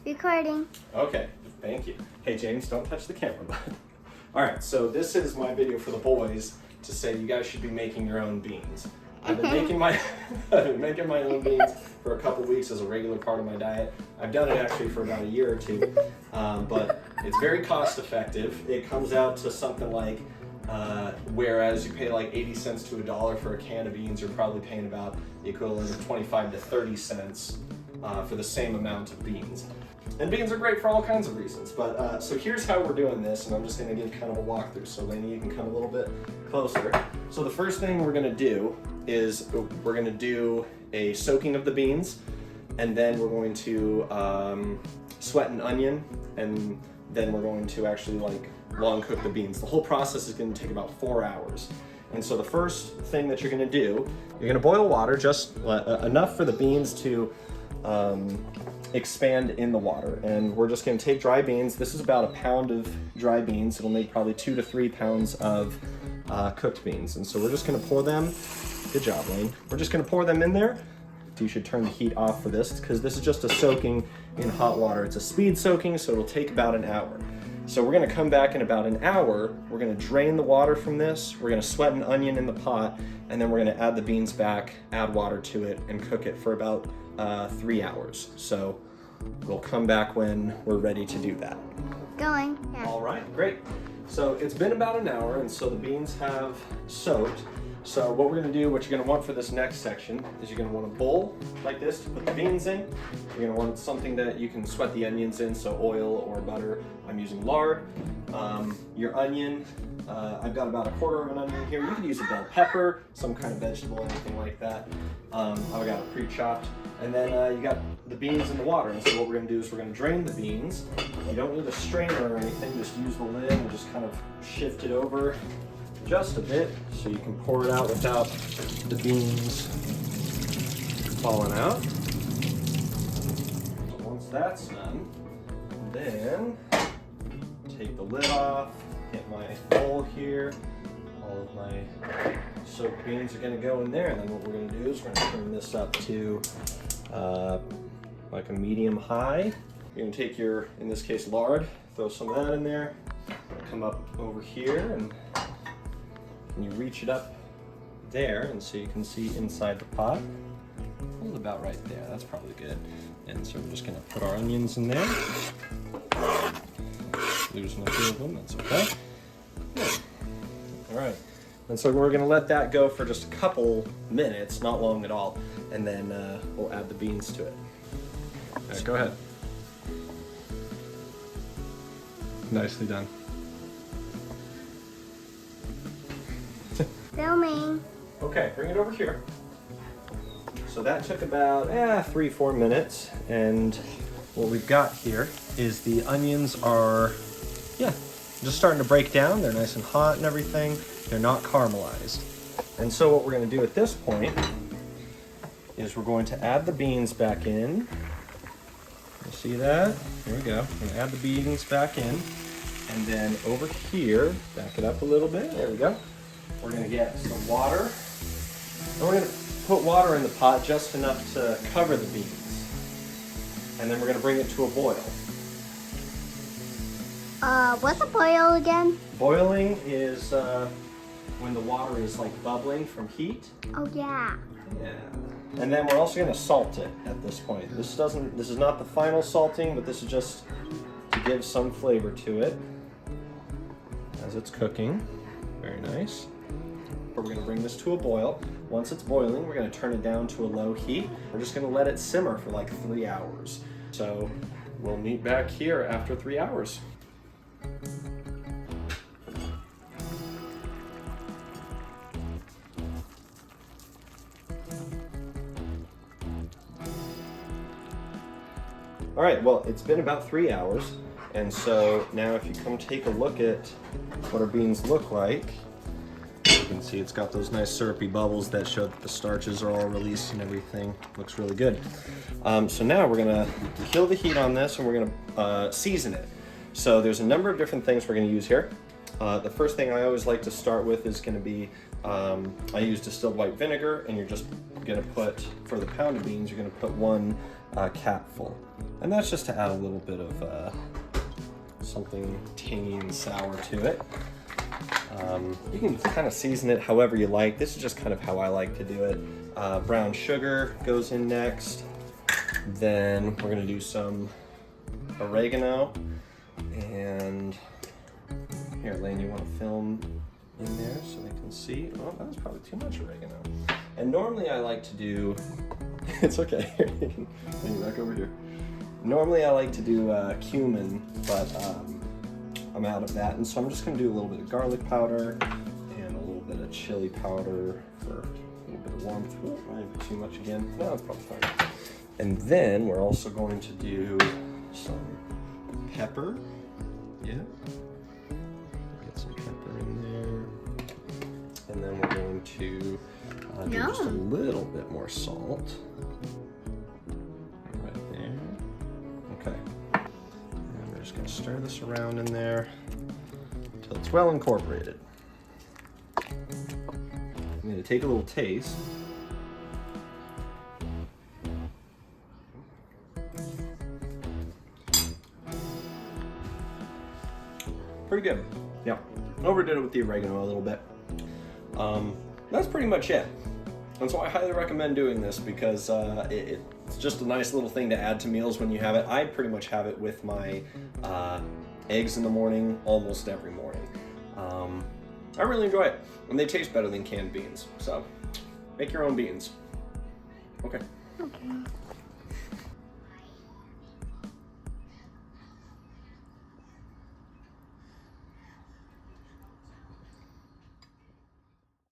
Recording. Okay, thank you. Hey James, don't touch the camera, bud. All right, so this is my video for the boys to say you guys should be making your own beans. I've been making my own beans for a couple weeks as a regular part of my diet. I've done it actually for about a year or two, but it's very cost effective. It comes out to something like, whereas you pay like 80 cents to $1 for a can of beans, you're probably paying about the equivalent of 25 to 30 cents for the same amount of beans. And beans are great for all kinds of reasons, but so here's how we're doing this, and I'm just gonna give kind of a walkthrough. So Lainey, you can come a little bit closer. So the first thing we're gonna do is we're gonna do a soaking of the beans, and then we're going to sweat an onion, and then we're going to actually like long cook the beans. The whole process is gonna take about 4 hours. And so the first thing that you're gonna do, you're gonna boil water just enough for the beans to expand in the water. And we're just gonna take dry beans. This is about a pound of dry beans. It'll make probably 2 to 3 pounds of cooked beans. And so we're just gonna pour them, good job Lane. We're just gonna pour them in there. You should turn the heat off for this because this is just a soaking in hot water. It's a speed soaking, so it'll take about an hour. So we're gonna come back in about an hour. We're gonna drain the water from this. We're gonna sweat an onion in the pot, and then we're gonna add the beans back, add water to it, and cook it for about 3 hours. So we'll come back when we're ready to do that. Going. Yeah. All right, great. So it's been about an hour, and so the beans have soaked. So what we're gonna do, what you're gonna want for this next section, is you're gonna want a bowl like this to put the beans in. You're gonna want something that you can sweat the onions in, so oil or butter. I'm using lard. Your onion, I've got about 1/4 of an onion here. You could use a bell pepper, some kind of vegetable, anything like that. I've got it pre-chopped. And then you got the beans in the water. And so what we're gonna do is we're gonna drain the beans. You don't need a strainer or anything, just use the lid and just kind of shift it over just a bit so you can pour it out without the beans falling out. Once that's done, then take the lid off, get my bowl here. All of my soaked beans are gonna go in there, and then what we're gonna do is we're gonna turn this up to like a medium high. You're gonna take your, in this case, lard, throw some of that in there, come up over here, and you reach it up there, and so you can see inside the pot. Hold about right there, that's probably good. And so we're just gonna put our onions in there. Losing a few of them, that's okay. Good. All right, and so we're gonna let that go for just a couple minutes, not long at all, and then we'll add the beans to it. All right, go ahead. Nicely done. Filming. Okay, bring it over here. So that took about 3-4 minutes, and what we've got here is the onions are, just starting to break down. They're nice and hot and everything. They're not caramelized. And so what we're gonna do at this point is we're going to add the beans back in. You see that? There we go. We're gonna add the beans back in. And then over here, back it up a little bit, there we go. We're gonna get some water. And we're gonna put water in the pot just enough to cover the beans. And then we're gonna bring it to a boil. What's a boil again? Boiling is when the water is like bubbling from heat. Oh yeah. Yeah. And then we're also gonna salt it at this point. This is not the final salting, but this is just to give some flavor to it as it's cooking. Very nice. We're gonna bring this to a boil. Once it's boiling, we're gonna turn it down to a low heat. We're just gonna let it simmer for like 3 hours. So we'll meet back here after 3 hours. All right, well, it's been about 3 hours. And so now if you come take a look at what our beans look like, you can see it's got those nice syrupy bubbles that show that the starches are all released and everything. Looks really good. So now we're gonna kill the heat on this and we're gonna season it. So there's a number of different things we're gonna use here. The first thing I always like to start with is gonna be, I use distilled white vinegar, and you're just gonna put, for the pound of beans, you're gonna put 1 capful. And that's just to add a little bit of something tangy and sour to it. You can kind of season it however you like. This is just kind of how I like to do it. Brown sugar goes in next. Then we're gonna do some oregano. And here, Lane, you want to film in there so they can see? Oh, that was probably too much oregano. And normally I like to do, it's okay, here, you can bring it back over here. Normally I like to do cumin, but I'm out of that. And so I'm just gonna do a little bit of garlic powder and a little bit of chili powder for a little bit of warmth. Oh, might be too much again. No, it's probably fine. And then we're also going to do some pepper. Yeah. Get some pepper in there. And then we're going to do just a little bit more salt. Right there. Okay. And we're just going to stir this around in there until it's well incorporated. I'm going to take a little taste. Pretty good. Yeah. Overdid it with the oregano a little bit. That's pretty much it. And so I highly recommend doing this because it's just a nice little thing to add to meals when you have it. I pretty much have it with my eggs in the morning almost every morning. I really enjoy it. And they taste better than canned beans. So make your own beans. Okay. Okay.